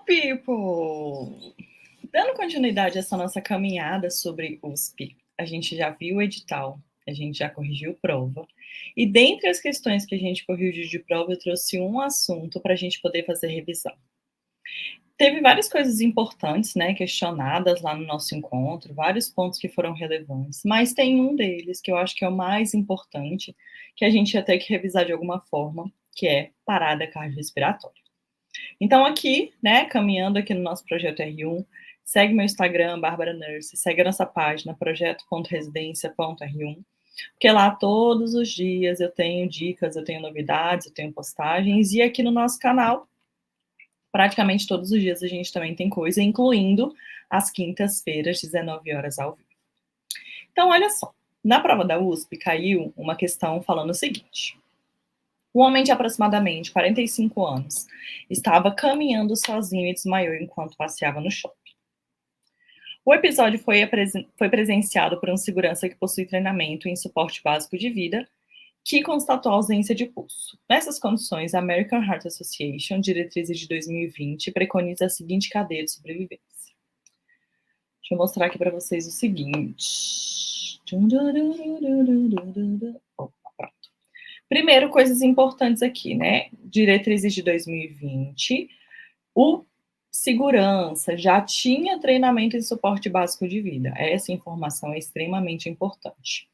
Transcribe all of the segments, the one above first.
people! Dando continuidade a essa nossa caminhada sobre USP, a gente já viu o edital, a gente já corrigiu prova, e dentre as questões que a gente corrigiu de prova, eu trouxe um assunto para a gente poder fazer revisão. Teve várias coisas importantes, né, questionadas lá no nosso encontro, vários pontos que foram relevantes, mas tem um deles que eu acho que é o mais importante, que a gente ia ter que revisar de alguma forma, que é parada cardiorrespiratória. Então, aqui, né, caminhando aqui no nosso projeto R1, segue meu Instagram, Bárbara Nurse, segue a nossa página, projeto.residência.r1, porque lá todos os dias eu tenho dicas, eu tenho novidades, eu tenho postagens, e aqui no nosso canal, praticamente todos os dias a gente também tem coisa, incluindo às quintas-feiras, 19 horas ao vivo. Então, olha só, na prova da USP caiu uma questão falando o seguinte: um homem de aproximadamente 45 anos estava caminhando sozinho e desmaiou enquanto passeava no shopping. O episódio foi presenciado por um segurança que possui treinamento em suporte básico de vida, que constatou ausência de pulso. Nessas condições, a American Heart Association, diretrizes de 2020, preconiza a seguinte cadeia de sobrevivência. Deixa eu mostrar aqui para vocês o seguinte. Opa, pronto. Primeiro, coisas importantes aqui, né? Diretrizes de 2020. O segurança já tinha treinamento em suporte básico de vida. Essa informação é extremamente importante.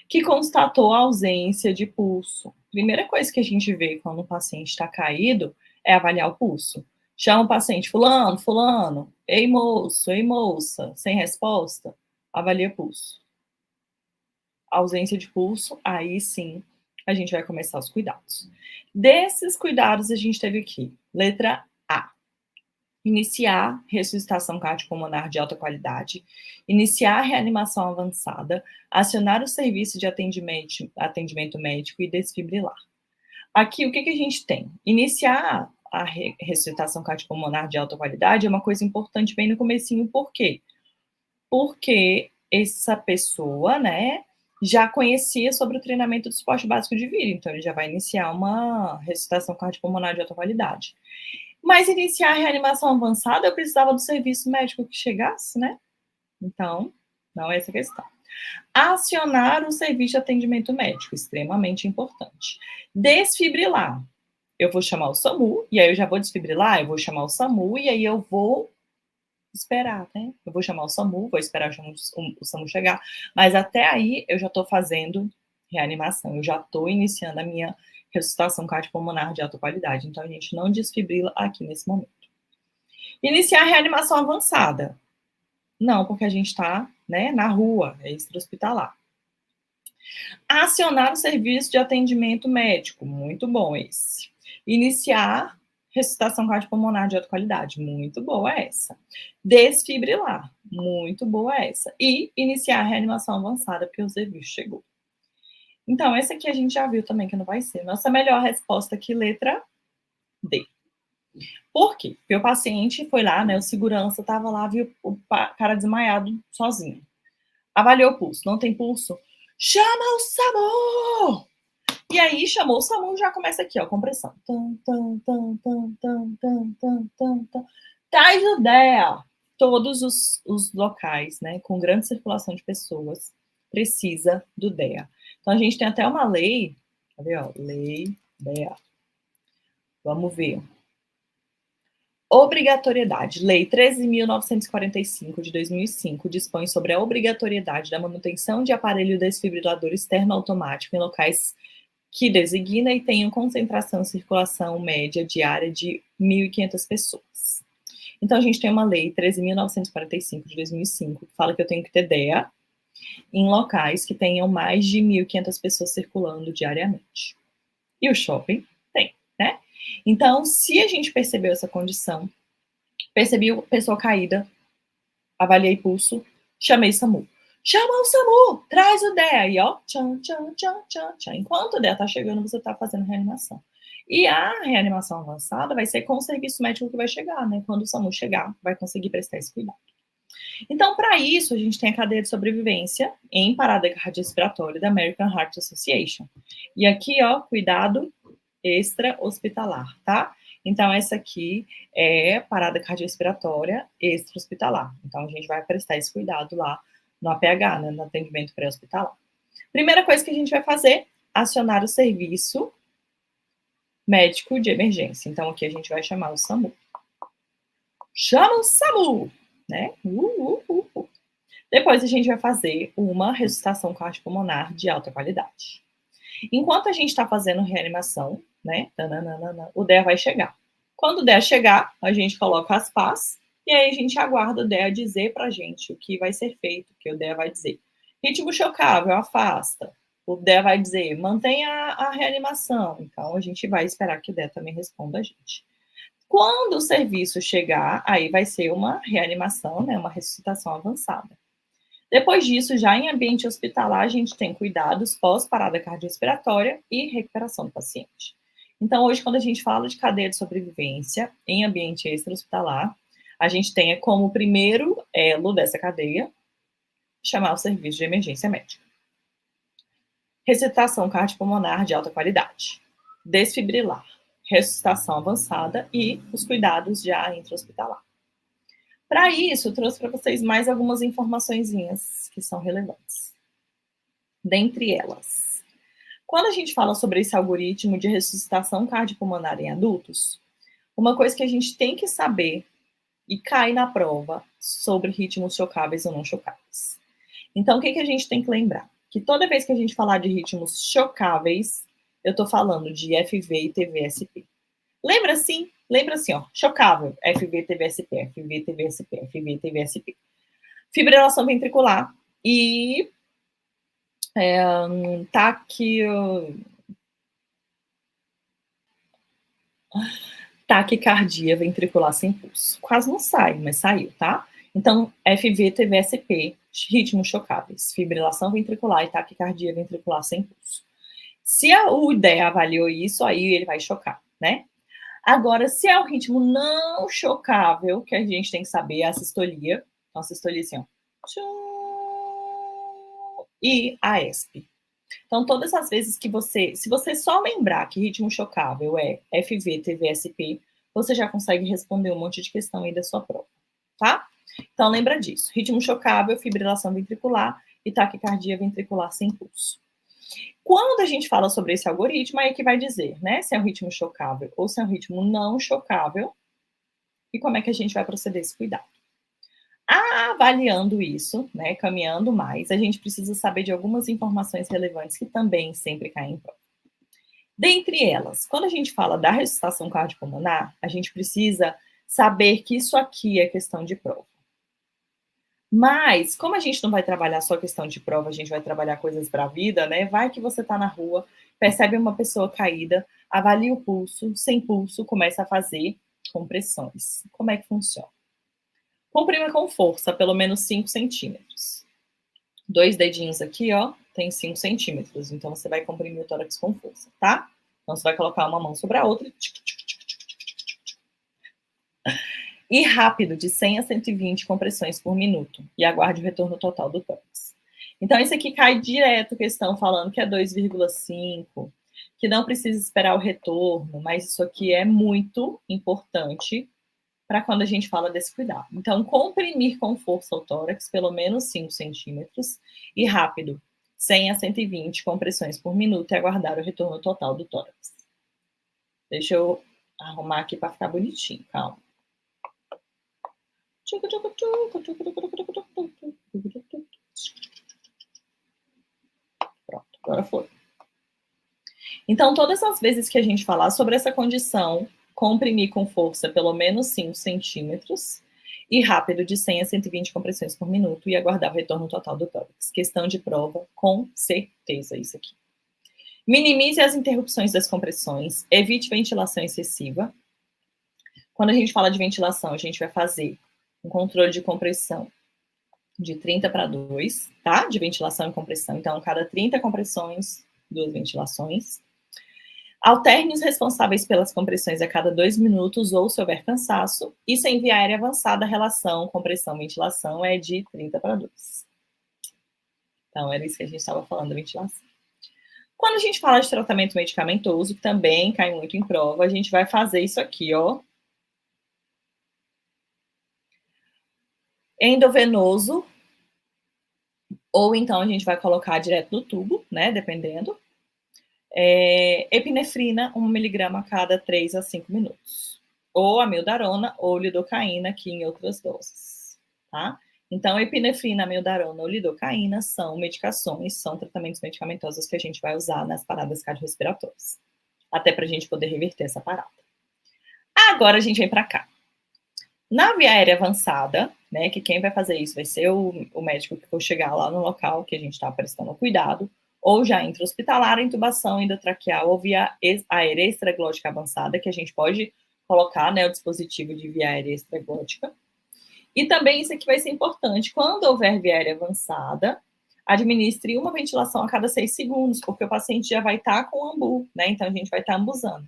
Que constatou a ausência de pulso. Primeira coisa que a gente vê quando o paciente está caído é avaliar o pulso. Chama o paciente, fulano, fulano, ei moço, ei moça, sem resposta, avalia pulso. Ausência de pulso, aí sim a gente vai começar os cuidados. Desses cuidados a gente teve aqui, letra A. Iniciar ressuscitação cardiopulmonar de alta qualidade, iniciar reanimação avançada, acionar o serviço de atendimento médico e desfibrilar. Aqui, o que a gente tem? Iniciar a ressuscitação cardiopulmonar de alta qualidade é uma coisa importante bem no comecinho, por quê? Porque essa pessoa, né, já conhecia sobre o treinamento do suporte básico de vida, então ele já vai iniciar uma ressuscitação cardiopulmonar de alta qualidade. Mas iniciar a reanimação avançada, eu precisava do serviço médico que chegasse, né? Então, não é essa a questão. Acionar o serviço de atendimento médico, extremamente importante. Desfibrilar. Eu vou chamar o SAMU, e aí eu já vou desfibrilar, eu vou chamar o SAMU, e aí eu vou esperar, né? Eu vou chamar o SAMU, vou esperar o SAMU chegar, mas até aí eu já estou fazendo reanimação, eu já estou iniciando a minha ressuscitação cardiopulmonar de alta qualidade, então a gente não desfibrila aqui nesse momento. Iniciar a reanimação avançada. Não, porque a gente está, né, na rua, é extra-hospitalar. Acionar o serviço de atendimento médico, muito bom esse. Iniciar ressuscitação cardiopulmonar de alta qualidade, muito boa essa. Desfibrilar, muito boa essa. E iniciar a reanimação avançada, porque o serviço chegou. Então, esse aqui a gente já viu também que não vai ser. Nossa melhor resposta aqui, letra D. Por quê? Porque o paciente foi lá, né, o segurança estava lá, viu o cara desmaiado sozinho. Avaliou o pulso, não tem pulso? Chama o SAMU! E aí, chamou o SAMU, já começa aqui, ó, compressão. Traz o DEA. Todos os locais, né, com grande circulação de pessoas, precisa do DEA. Então, a gente tem até uma lei, cadê, ó, lei DEA. Vamos ver. Obrigatoriedade. Lei 13.945, de 2005, dispõe sobre a obrigatoriedade da manutenção de aparelho desfibrilador externo automático em locais que designa e tenham concentração e circulação média diária de 1.500 pessoas. Então, a gente tem uma lei 13.945, de 2005, que fala que eu tenho que ter DEA em locais que tenham mais de 1.500 pessoas circulando diariamente. E o shopping tem, né? Então, se a gente percebeu essa condição, percebi a pessoa caída, avaliei pulso, chamei SAMU. Chama o SAMU, traz o DEA. Aí, ó, tchan, tchan, tchan, tchan, tchan. Enquanto o DEA tá chegando, você tá fazendo reanimação. E a reanimação avançada vai ser com o serviço médico que vai chegar, né? Quando o SAMU chegar, vai conseguir prestar esse cuidado. Então, para isso, a gente tem a cadeia de sobrevivência em parada cardiorrespiratória da American Heart Association. E aqui, ó, cuidado extra-hospitalar, tá? Então, essa aqui é parada cardiorrespiratória extra-hospitalar. Então, a gente vai prestar esse cuidado lá no APH, né, no atendimento pré-hospitalar. Primeira coisa que a gente vai fazer, acionar o serviço médico de emergência. Então, aqui a gente vai chamar o SAMU. Chama o SAMU, né? Depois a gente vai fazer uma ressuscitação cardiopulmonar de alta qualidade. Enquanto a gente está fazendo reanimação, né? O DEA vai chegar. Quando o DEA chegar, a gente coloca as pás e aí a gente aguarda o DEA dizer para a gente o que vai ser feito, que o DEA vai dizer. Ritmo chocável, afasta. O DEA vai dizer, mantenha a reanimação. Então, a gente vai esperar que o DEA também responda a gente. Quando o serviço chegar, aí vai ser uma reanimação, né, uma ressuscitação avançada. Depois disso, já em ambiente hospitalar, a gente tem cuidados pós-parada cardiorrespiratória e recuperação do paciente. Então, hoje, quando a gente fala de cadeia de sobrevivência em ambiente extra-hospitalar, a gente tem como primeiro elo dessa cadeia chamar o serviço de emergência médica. Ressuscitação cardiopulmonar de alta qualidade. Desfibrilar. Ressuscitação avançada e os cuidados já intra-hospitalar. Para isso, eu trouxe para vocês mais algumas informaçõezinhas que são relevantes. Dentre elas, quando a gente fala sobre esse algoritmo de ressuscitação cardiopulmonar em adultos, uma coisa que a gente tem que saber e cai na prova sobre ritmos chocáveis ou não chocáveis. Então, o que a gente tem que lembrar? Que toda vez que a gente falar de ritmos chocáveis, eu estou falando de FV e TVSP. Lembra assim, ó, chocável, FV, TVSP, FV, TVSP, FV, TVSP. Fibrilação ventricular e taquicardia ventricular sem pulso. Quase não sai, mas saiu, tá? Então, FV, TVSP, ritmos chocáveis, fibrilação ventricular e taquicardia ventricular sem pulso. Se o DEA avaliou isso, aí ele vai chocar, né? Agora, se é o ritmo não chocável, que a gente tem que saber, é a sistolia. Então, a sistolia assim, ó. E a ESP. Então, todas as vezes que se você só lembrar que ritmo chocável é FV, TVSP, você já consegue responder um monte de questão aí da sua prova, tá? Então, lembra disso. Ritmo chocável, fibrilação ventricular e taquicardia ventricular sem pulso. Quando a gente fala sobre esse algoritmo, aí é que vai dizer, né, se é um ritmo chocável ou se é um ritmo não chocável e como é que a gente vai proceder esse cuidado. Avaliando isso, né, caminhando mais, a gente precisa saber de algumas informações relevantes que também sempre caem em prova. Dentre elas, quando a gente fala da ressuscitação cardiopulmonar, a gente precisa saber que isso aqui é questão de prova. Mas, como a gente não vai trabalhar só questão de prova, a gente vai trabalhar coisas para a vida, né? Vai que você está na rua, percebe uma pessoa caída, avalia o pulso, sem pulso, começa a fazer compressões. Como é que funciona? Comprima com força, pelo menos 5 centímetros. 2 dedinhos aqui, ó, tem 5 centímetros. Então, você vai comprimir o tórax com força, tá? Então, você vai colocar uma mão sobre a outra. E rápido, de 100 a 120 compressões por minuto. E aguarde o retorno total do tórax. Então, isso aqui cai direto, questão falando que é 2,5, que não precisa esperar o retorno, mas isso aqui é muito importante para quando a gente fala desse cuidado. Então, comprimir com força o tórax, pelo menos 5 centímetros, e rápido, 100 a 120 compressões por minuto, e aguardar o retorno total do tórax. Deixa eu arrumar aqui para ficar bonitinho, calma. Pronto, agora foi. Então, todas as vezes que a gente falar sobre essa condição, comprimir com força pelo menos 5 centímetros e rápido de 100 a 120 compressões por minuto e aguardar o retorno total do tórax. Questão de prova, com certeza, isso aqui. Minimize as interrupções das compressões, evite ventilação excessiva. Quando a gente fala de ventilação, a gente vai fazer um controle de compressão de 30 para 2, tá? De ventilação e compressão. Então, cada 30 compressões, 2 ventilações. Alterne os responsáveis pelas compressões a cada 2 minutos ou se houver cansaço. E sem via aérea avançada, a relação compressão-ventilação é de 30 para 2. Então, era isso que a gente estava falando da ventilação. Quando a gente fala de tratamento medicamentoso, que também cai muito em prova, a gente vai fazer isso aqui, ó. Endovenoso, ou então a gente vai colocar direto no tubo, né, dependendo. Epinefrina, 1 miligrama a cada 3 a 5 minutos. Ou amiodarona ou lidocaína, aqui em outras doses, tá? Então, epinefrina, amiodarona ou lidocaína são medicações, são tratamentos medicamentosos que a gente vai usar nas paradas cardiorrespiratórias, até para a gente poder reverter essa parada. Agora a gente vem para cá. Na via aérea avançada, né, que quem vai fazer isso vai ser o médico que for chegar lá no local que a gente está prestando cuidado, ou já intra-hospitalar, intubação endotraqueal ou via aérea extraglótica avançada, que a gente pode colocar, né, o dispositivo de via aérea extraglótica. E também isso aqui vai ser importante, quando houver via aérea avançada, administre uma ventilação a cada 6 segundos, porque o paciente já vai estar com ambu, né, então a gente vai estar ambuzando.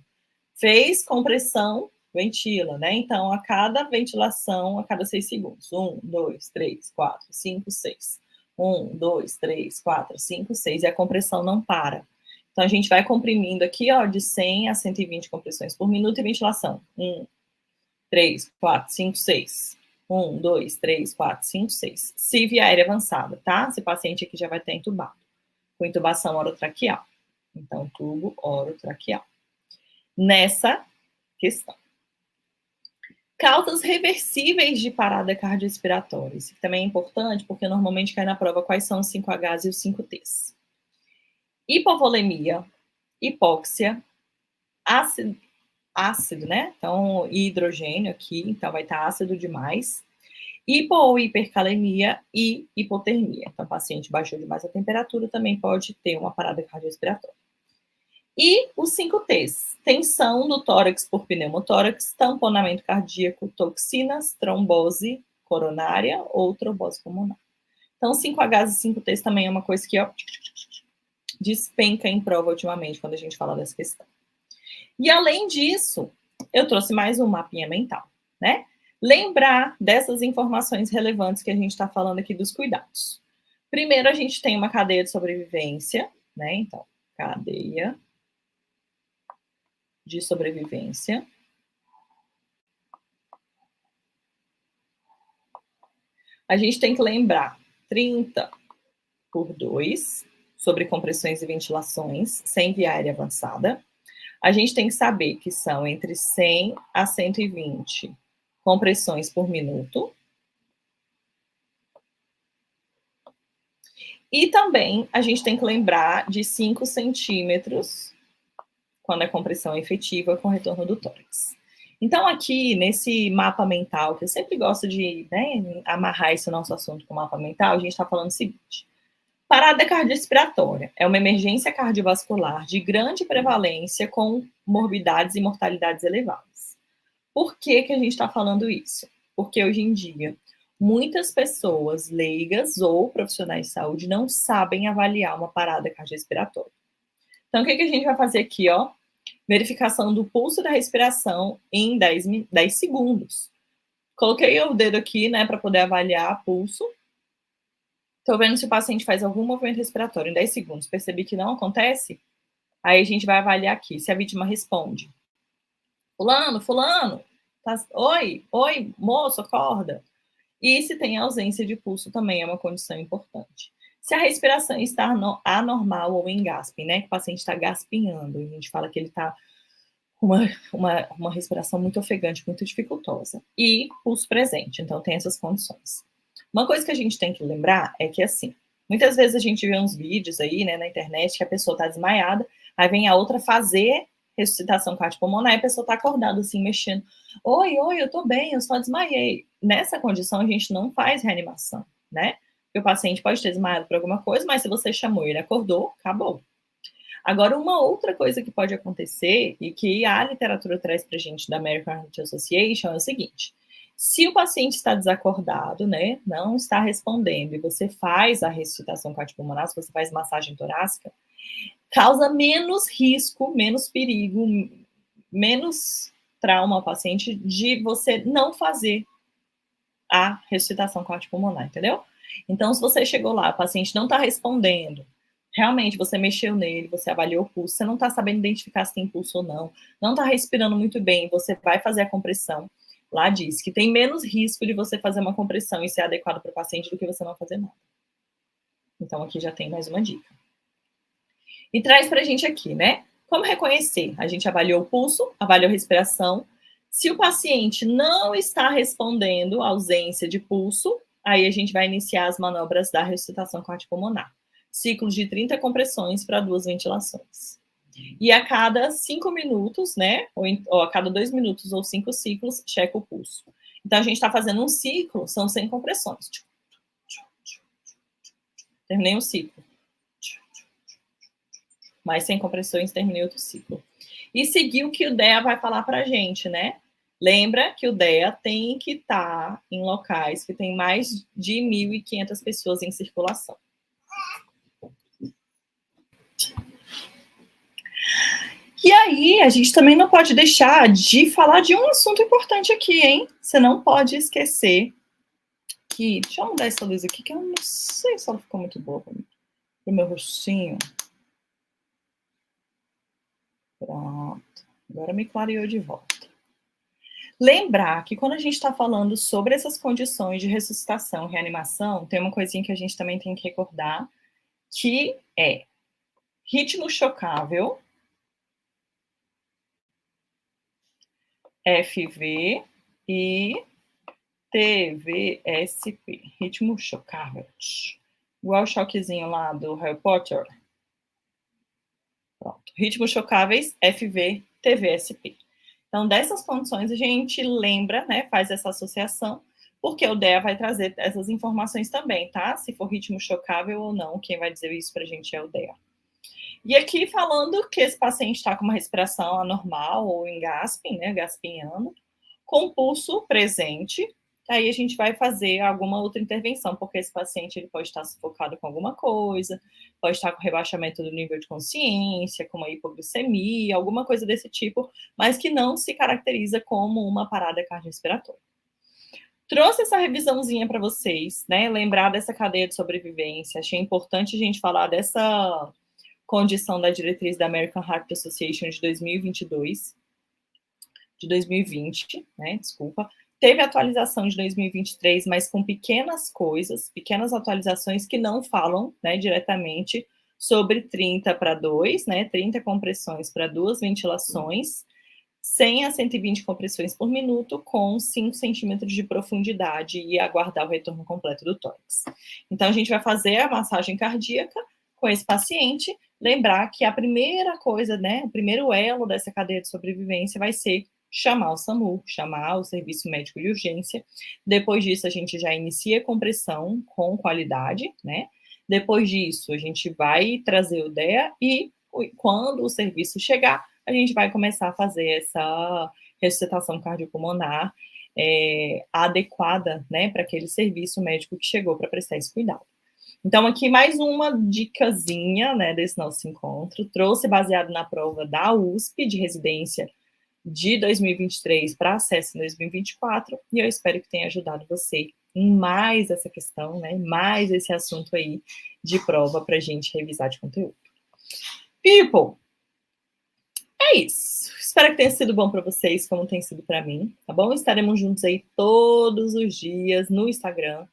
Fez compressão, ventila, né? Então, a cada ventilação, a cada 6 segundos. 1, 2, 3, 4, 5, 6. 1, 2, 3, 4, 5, 6. E a compressão não para. Então, a gente vai comprimindo aqui, ó, de 100 a 120 compressões por minuto e ventilação. 1, 3, 4, 5, 6. 1, 2, 3, 4, 5, 6. Se via aérea avançada, tá? Esse paciente aqui já vai estar entubado. Com intubação orotraqueal. Então, tubo orotraqueal. Nessa questão. Causas reversíveis de parada cardiorrespiratória. Isso também é importante, porque normalmente cai na prova quais são os 5Hs e os 5Ts. Hipovolemia, hipóxia, ácido, né? Então, hidrogênio aqui, então vai estar ácido demais. Hipo ou hipercalemia e hipotermia. Então, o paciente baixou demais a temperatura, também pode ter uma parada cardiorrespiratória. E os 5Ts, tensão do tórax por pneumotórax, tamponamento cardíaco, toxinas, trombose coronária ou trombose pulmonar. Então, 5Hs e 5Ts também é uma coisa que, ó, despenca em prova ultimamente, quando a gente fala dessa questão. E, além disso, eu trouxe mais um mapinha mental, né? Lembrar dessas informações relevantes que a gente está falando aqui dos cuidados. Primeiro, a gente tem uma cadeia de sobrevivência, né? Então, cadeia de sobrevivência. A gente tem que lembrar 30 por 2 sobre compressões e ventilações sem via aérea avançada. A gente tem que saber que são entre 100 a 120 compressões por minuto. E também a gente tem que lembrar de 5 centímetros quando é compressão efetiva com retorno do tórax. Então, aqui, nesse mapa mental, que eu sempre gosto de, né, amarrar esse nosso assunto com o mapa mental, a gente está falando o seguinte: parada cardiorrespiratória é uma emergência cardiovascular de grande prevalência com morbidades e mortalidades elevadas. Por que que a gente está falando isso? Porque hoje em dia, muitas pessoas leigas ou profissionais de saúde não sabem avaliar uma parada cardiorrespiratória. Então, o que que a gente vai fazer aqui, ó? Verificação do pulso da respiração em 10 segundos. Coloquei o dedo aqui, né, para poder avaliar o pulso. Estou vendo se o paciente faz algum movimento respiratório em 10 segundos. Percebi que não acontece? Aí a gente vai avaliar aqui se a vítima responde. Fulano, fulano, tá... oi, moço, acorda. E se tem ausência de pulso também é uma condição importante. Se a respiração está anormal ou em gasping, né, que o paciente está gaspinhando, a gente fala que ele está uma respiração muito ofegante, muito dificultosa. E pulso presente, então tem essas condições. Uma coisa que a gente tem que lembrar é que, assim, muitas vezes a gente vê uns vídeos aí, né, na internet, que a pessoa está desmaiada, aí vem a outra fazer ressuscitação cardiopulmonar e a pessoa está acordada, assim, mexendo. Oi, eu tô bem, eu só desmaiei. Nessa condição, a gente não faz reanimação, né? Porque o paciente pode ter desmaiado por alguma coisa, mas se você chamou e ele acordou, acabou. Agora, uma outra coisa que pode acontecer, e que a literatura traz para a gente da American Heart Association, é o seguinte: se o paciente está desacordado, né, não está respondendo, e você faz a ressuscitação cardiopulmonar, se você faz massagem torácica, causa menos risco, menos perigo, menos trauma ao paciente de você não fazer a ressuscitação cardiopulmonar, entendeu? Então, se você chegou lá, o paciente não está respondendo, realmente você mexeu nele, você avaliou o pulso, você não está sabendo identificar se tem pulso ou não está respirando muito bem, você vai fazer a compressão. Lá diz que tem menos risco de você fazer uma compressão e ser adequado para o paciente do que você não fazer nada. Então, aqui já tem mais uma dica. E traz para a gente aqui, né? Como reconhecer? A gente avaliou o pulso, avaliou a respiração. Se o paciente não está respondendo à ausência de pulso, aí a gente vai iniciar as manobras da ressuscitação cardiopulmonar. Ciclos de 30 compressões para 2 ventilações. E a cada 5 minutos, né? Ou a cada 2 minutos ou 5 ciclos, checa o pulso. Então, a gente está fazendo um ciclo, são 100 compressões. Terminei um ciclo. Mais 100 compressões, terminei outro ciclo. E seguir o que o DEA vai falar para a gente, né? Lembra que o DEA tem que estar em locais que tem mais de 1.500 pessoas em circulação. E aí, a gente também não pode deixar de falar de um assunto importante aqui, hein? Você não pode esquecer que... Deixa eu mudar essa luz aqui, que eu não sei se ela ficou muito boa para o meu rostinho. Pronto. Agora me clareou de volta. Lembrar que quando a gente está falando sobre essas condições de ressuscitação e reanimação, tem uma coisinha que a gente também tem que recordar, que é ritmo chocável, FV e TVSP, ritmo chocável. Igual o choquezinho lá do Harry Potter. Pronto. Ritmos chocáveis, FV, TVSP. Então, dessas condições, a gente lembra, né, faz essa associação, porque o DEA vai trazer essas informações também, tá? Se for ritmo chocável ou não, quem vai dizer isso pra gente é o DEA. E aqui falando que esse paciente está com uma respiração anormal ou em gasping, né, gaspinhando, com pulso presente, aí a gente vai fazer alguma outra intervenção, porque esse paciente ele pode estar sufocado com alguma coisa, pode estar com rebaixamento do nível de consciência, com uma hipoglicemia, alguma coisa desse tipo, mas que não se caracteriza como uma parada cardiorrespiratória. Trouxe essa revisãozinha para vocês, né? Lembrar dessa cadeia de sobrevivência. Achei importante a gente falar dessa condição da diretriz da American Heart Association de 2022, de 2020, né? Desculpa. Teve atualização de 2023, mas com pequenas coisas, pequenas atualizações que não falam, né, diretamente sobre 30 para 2, né, 30 compressões para 2 ventilações, 100 a 120 compressões por minuto, com 5 centímetros de profundidade e aguardar o retorno completo do tórax. Então, a gente vai fazer a massagem cardíaca com esse paciente, lembrar que a primeira coisa, né, o primeiro elo dessa cadeia de sobrevivência vai ser chamar o SAMU, chamar o serviço médico de urgência. Depois disso, a gente já inicia a compressão com qualidade, né? Depois disso, a gente vai trazer o DEA e quando o serviço chegar, a gente vai começar a fazer essa ressuscitação cardiopulmonar adequada, né, para aquele serviço médico que chegou para prestar esse cuidado. Então, aqui mais uma dicasinha, né, desse nosso encontro. Trouxe baseado na prova da USP de residência de 2023 para acesso em 2024, e eu espero que tenha ajudado você em mais essa questão, né, mais esse assunto aí de prova para a gente revisar de conteúdo. People, é isso. Espero que tenha sido bom para vocês, como tem sido para mim, tá bom? Estaremos juntos aí todos os dias no Instagram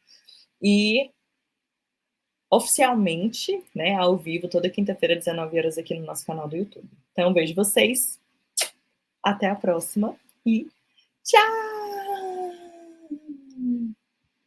e oficialmente, né, ao vivo, toda quinta-feira, 19 horas, aqui no nosso canal do YouTube. Então, vejo vocês. Até a próxima e tchau!